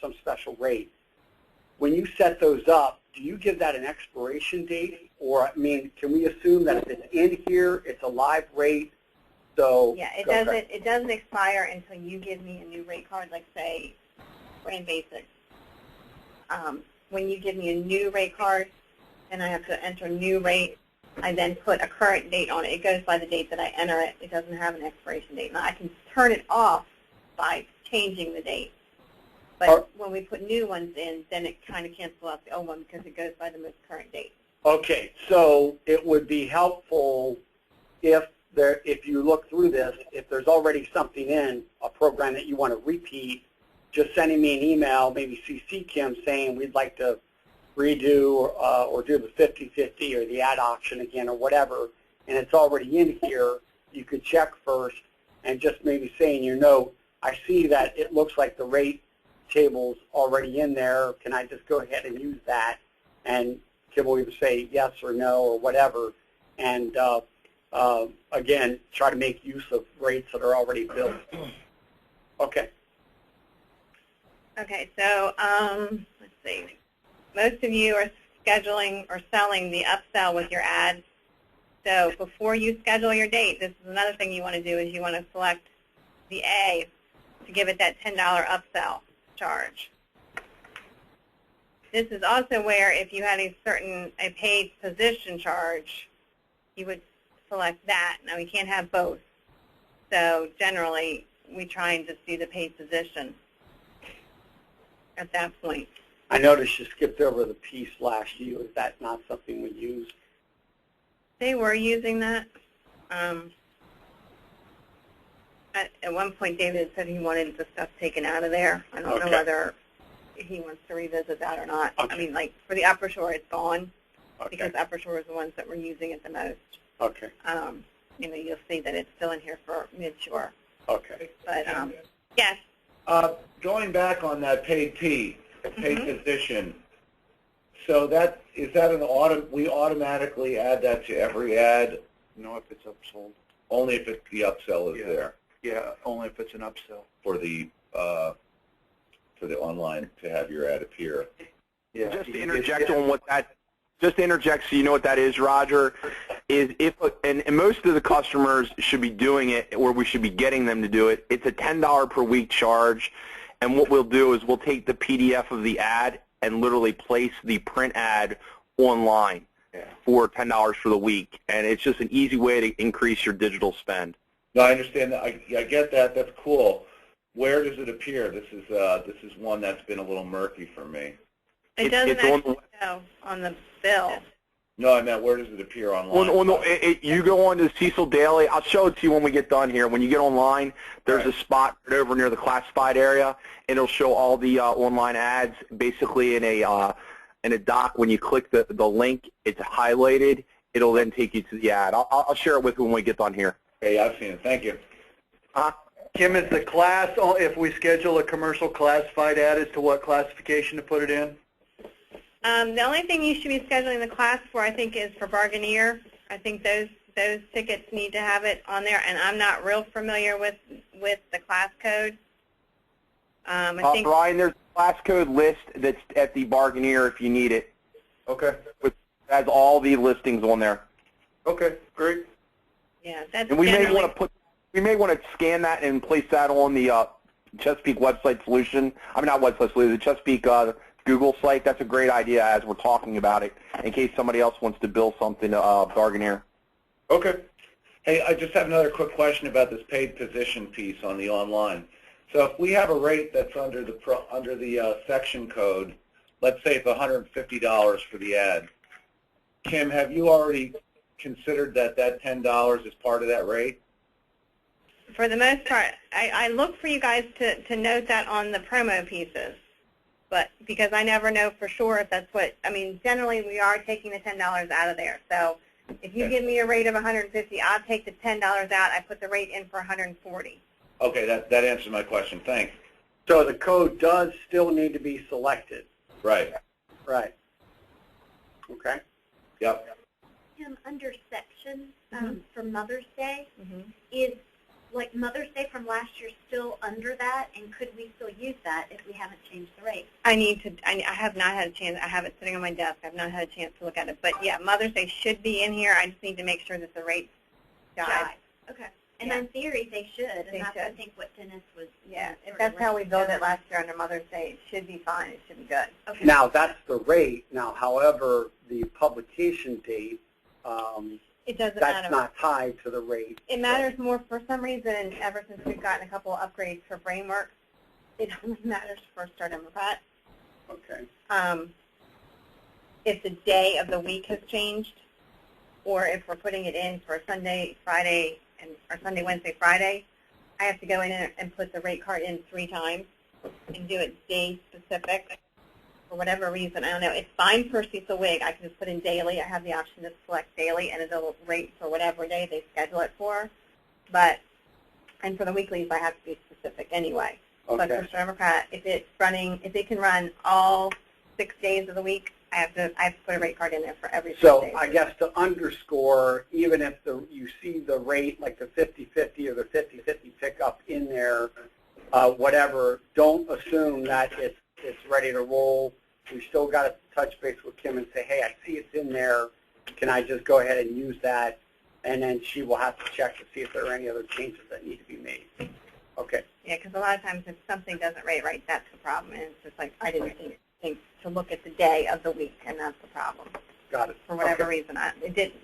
some special rate. When you set those up, do you give that an expiration date? Or, I mean, can we assume that if it's in here, it's a live rate? So yeah, it doesn't expire until you give me a new rate card, like say, Brain Basics. When you give me a new rate card, and I have to enter a new rate, I then put a current date on it. It goes by the date that I enter it. It doesn't have an expiration date. Now, I can turn it off by changing the date. But when we put new ones in, then it kind of cancels out the old one because it goes by the most current date. Okay, so it would be helpful if you look through this, if there's already something in a program that you want to repeat, just sending me an email, maybe CC Kim, saying we'd like to redo or do the 50/50 or the ad auction again or whatever, and it's already in here, you could check first and just maybe say in your note, I see that it looks like the rate table's already in there. Can I just go ahead and use that? And Kim will either say yes or no or whatever. And again, try to make use of rates that are already built. Okay. Okay, so let's see. Most of you are scheduling or selling the upsell with your ads. So before you schedule your date, this is another thing you want to do is you want to select the A to give it that $10 upsell charge. This is also where if you had a paid position charge, you would select that. Now we can't have both. So generally we try and just do the paid position at that point. I noticed you skipped over the P/U. Is that not something we use? They were using that. At one point, David said he wanted the stuff taken out of there. I don't know whether he wants to revisit that or not. Okay. I mean, like for the Upper Shore, it's gone because Okay. Upper Shore is the ones that were using it the most. Okay. You know, you'll see that it's still in here for Mid-Shore. Okay. But yes. Going back on that paid position, so we automatically add that to every ad? No, if it's upsold. Only if the upsell is there. Yeah, only if it's an upsell. For the online to have your ad appear. Yeah. Just to interject on what that, just to interject so you know what that is, Roger, is and most of the customers should be doing it, or we should be getting them to do it. It's a $10 per week charge, and what we'll do is we'll take the PDF of the ad and literally place the print ad online for $10 for the week, and it's just an easy way to increase your digital spend. No, I understand that. I get that. That's cool. Where does it appear? This is one that's been a little murky for me. It doesn't actually show on the bill. No, I meant where does it appear online? You go on to Cecil Daily. I'll show it to you when we get done here. When you get online, there's a spot right over near the classified area, and it'll show all the online ads basically in a doc. When you click the link, it's highlighted. It'll then take you to the ad. I'll share it with you when we get done here. Okay, I've seen it. Thank you. Kim, is the class, if we schedule a commercial classified ad, as to what classification to put it in? The only thing you should be scheduling the class for, I think, is for Bargainier. I think those tickets need to have it on there, and I'm not real familiar with the class code. I think Brian, there's a class code list that's at the Bargainier if you need it. Okay. It has all the listings on there. Okay, great. yeah, that's And we may generally want to scan that and place that on the Chesapeake website solution. I mean, not website solution, the Chesapeake Google site. That's a great idea as we're talking about it, in case somebody else wants to bill something to Bargainier. Okay. Hey, I just have another quick question about this paid position piece on the online. So if we have a rate that's under the section code, let's say it's $150 for the ad. Kim, have you already considered that $10 is part of that rate? for the most part, I look for you guys to note that on the promo pieces, but because I never know for sure if that's what, I mean, generally we are taking the $10 out of there. So if you give me a rate of $150, I'll take the $10 out. I put the rate in for $140. Okay, that answers my question. Thanks. So the code does still need to be selected. Right. Right. Okay. Yep. Under sections for Mother's Day, is like Mother's Day from last year still under that, and could we still use that if we haven't changed the rate? I have not had a chance. I have it sitting on my desk. I've not had a chance to look at it. But yeah, Mother's Day should be in here. I just need to make sure that the rates jive. Okay. And Yeah. in theory, they should. And They that's, should. I think, what Dennis was. Yeah, if sort that's of how we built it recommending. last year under Mother's Day, it should be fine. It should be good. Okay. Now, that's the rate. Now, however, the publication date, It doesn't that's matter. not tied to the rate. It matters more for some reason. Ever since we've gotten a couple of upgrades for Brainworks, it only matters for Start Democrat. Okay. If the day of the week has changed, or if we're putting it in for Sunday, Friday, or Sunday, Wednesday, Friday, I have to go in and put the rate card in 3 times and do it day specific for whatever reason. I don't know. It's fine for Cecil Wig. I can just put in daily. I have the option to select daily, and it'll rate for whatever day they schedule it for. And for the weeklies, I have to be specific anyway. But Okay. for Start Democrat, if it can run all 6 days of the week, I have to put a rate card in there for every 6 So days. I guess to underscore, even if you see the rate like the 50-50 or the 50-50 pickup in there, whatever, don't assume that it's ready to roll. We still got to touch base with Kim and say, hey, I see it's in there. Can I just go ahead and use that? And then she will have to check to see if there are any other changes that need to be made. Okay. Yeah, because a lot of times if something doesn't rate right, that's the problem. And it's just like I didn't think to look at the day of the week, and that's the problem. Got it. For whatever Okay. reason,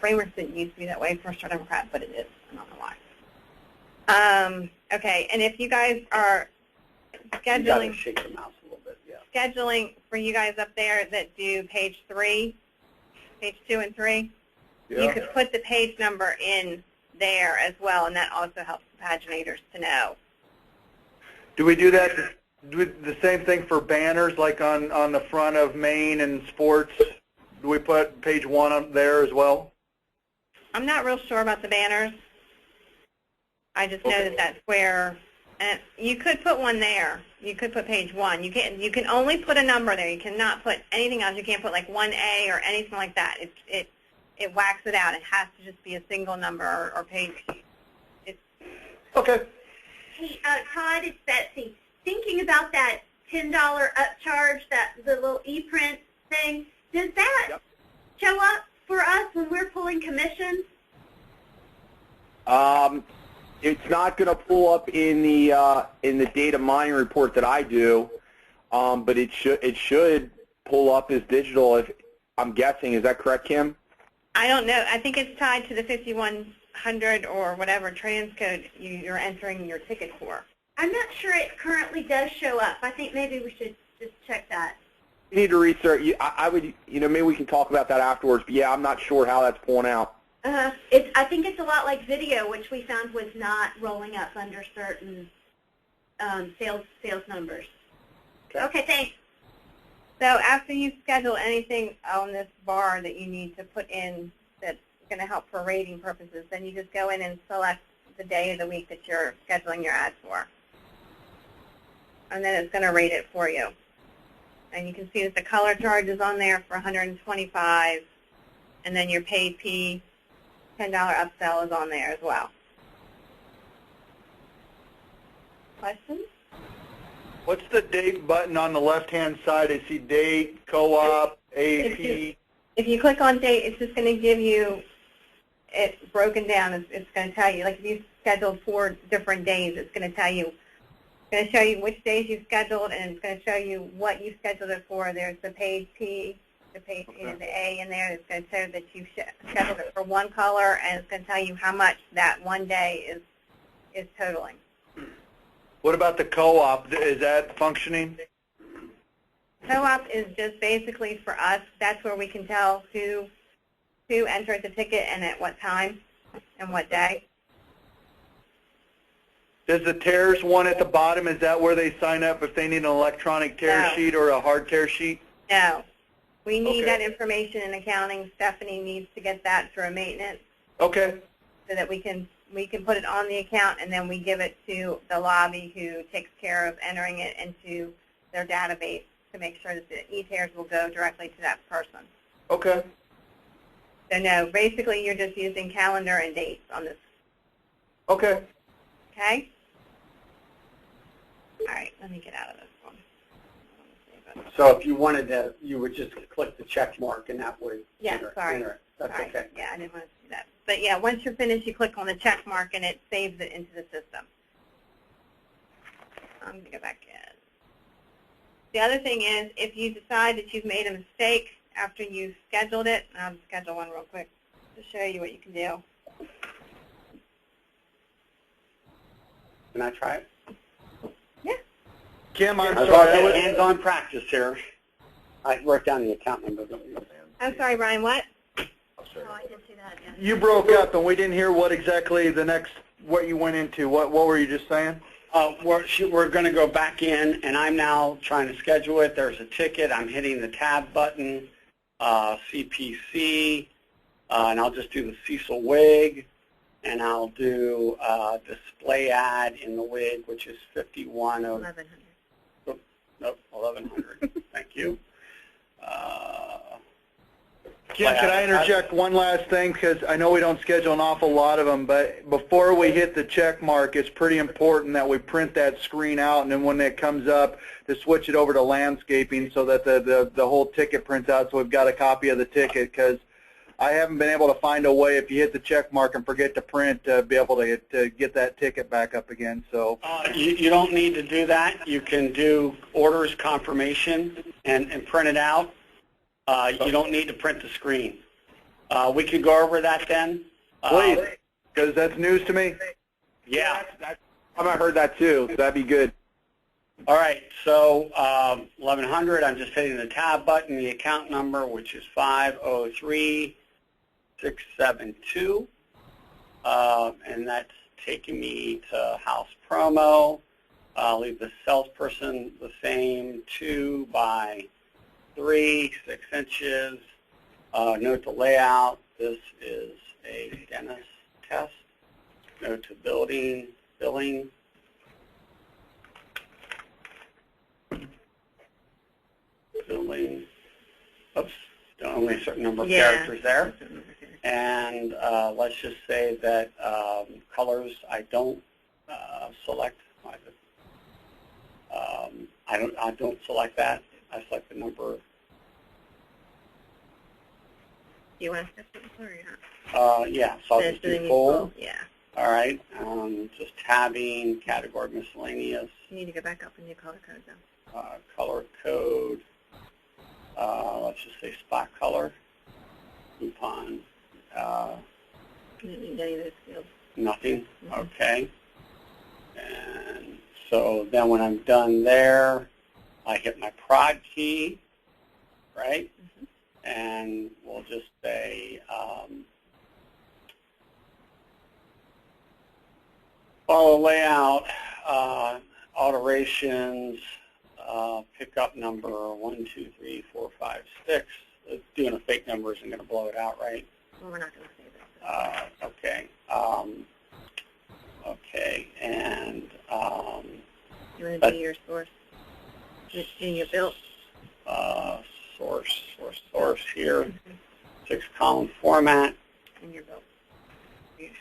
Brainworks didn't used to be that way for Start Democrat, but it is. I don't know why. Okay, and if you guys are You got scheduling to shake the mouse a little bit, yeah. scheduling for you guys up there that do page 2 and 3, you could put the page number in there as well, and that also helps the paginators to know. Do we do that? Do the same thing for banners, like on the front of Maine and sports? Do we put page 1 on there as well? I'm not real sure about the banners. I just know that that's where, and you could put one there. You could put page 1. You can only put a number there. You cannot put anything else. You can't put like 1A or anything like that. It whacks it out. It has to just be a single number or page. Okay. Hey, Todd, it's Betsy. Thinking about that $10 upcharge, the little e-print thing, does that show up for us when we're pulling commissions? It's not going to pull up in the data mining report that I do, but it should pull up as digital. If I'm guessing, is that correct, Kim? I don't know. I think it's tied to the 5100 or whatever transcode you're entering your ticket for. I'm not sure it currently does show up. I think maybe we should just check that. You need to research. I would, maybe we can talk about that afterwards. But yeah, I'm not sure how that's pulling out. I think it's a lot like video, which we found was not rolling up under certain sales numbers. Okay, thanks. So after you schedule anything on this bar that you need to put in that's going to help for rating purposes, then you just go in and select the day of the week that you're scheduling your ad for. And then it's going to rate it for you. And you can see that the color charge is on there for $125, and then your paid P $10 upsell is on there as well. Questions? What's the date button on the left-hand side? I see date, co-op, AP. If you click on date, it's just going to give you it broken down. It's going to tell you, like if you scheduled 4 different days, it's going to tell you, it's going to show you which days you scheduled, and it's going to show you what you scheduled it for. There's the page P, the page, the A in there. It's going to show that you scheduled it for one color, and it's going to tell you how much that one day is totaling. What about the co-op? Is that functioning? Co-op is just basically for us. That's where we can tell who entered the ticket and at what time and what day. Does the tears one at the bottom, is that where they sign up if they need an electronic tear No. sheet or a hard tear sheet? No. We need Okay. that information in accounting. Stephanie needs to get that through maintenance Okay. so that we can put it on the account, and then we give it to the lobby who takes care of entering it into their database to make sure that the e-tears will go directly to that person. Okay. So no, basically you're just using calendar and dates on this. Okay. Okay? All right, let me get out of this one. So if you wanted to, you would just click the check mark and that would Yeah, sorry. enter it. That's Sorry. okay. Yeah, I didn't want to do that. But yeah, once you're finished, you click on the check mark and it saves it into the system. I'm going to go back in. The other thing is, if you decide that you've made a mistake after you've scheduled it, and I'll just schedule one real quick to show you what you can do. Can I try it? Yeah. Kim, I'm I sorry. was hands-on practice here. I wrote down the account number. I'm sorry, Brian, what? Oh, I did see that, yeah. You broke up, and we didn't hear what exactly what you went into. What were you just saying? We're going to go back in, and I'm now trying to schedule it. There's a ticket. I'm hitting the tab button, CPC, and I'll just do the Cecil wig, and I'll do display ad in the wig, which is 5100. 1100. Nope, 1100. Thank you. Kim, can I interject one last thing? Because I know we don't schedule an awful lot of them, but before we hit the check mark, it's pretty important that we print that screen out, and then when it comes up, to switch it over to landscaping so that the whole ticket prints out so we've got a copy of the ticket, because I haven't been able to find a way, if you hit the check mark and forget to print, to be able to get that ticket back up again. So you don't need to do that. You can do orders confirmation and print it out. You don't need to print the screen. We could go over that then. please, because that's news to me. Yeah. I've heard that too, so that'd be good. All right, so 1100, I'm just hitting the tab button, the account number, which is 503672, and that's taking me to house promo. I'll leave the salesperson the same, 2 by 3, 6 inches. Note the layout. This is a dentist test. Note to billing. Oops, only a certain number of characters there. And let's just say that colors I don't select. I don't select that. I select the number. Do you want to step it or not? Yeah, so I'll just do full. Yeah. All right, just tabbing, category miscellaneous. You need to go back up and do color code though. Color code. Let's just say spot color. Coupon. You don't need any of those fields. Nothing. Okay. And so then when I'm done there, I hit my prod key, right? And we'll just say follow layout, alterations, pickup number 1, 2, 3, 4, 5, 6. Doing a fake number isn't going to blow it out, right? Well, we're not going to say that. Okay. Okay, and You want to do your source in your build? Source here, 6-column format. In your build.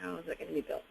How is it going to be built?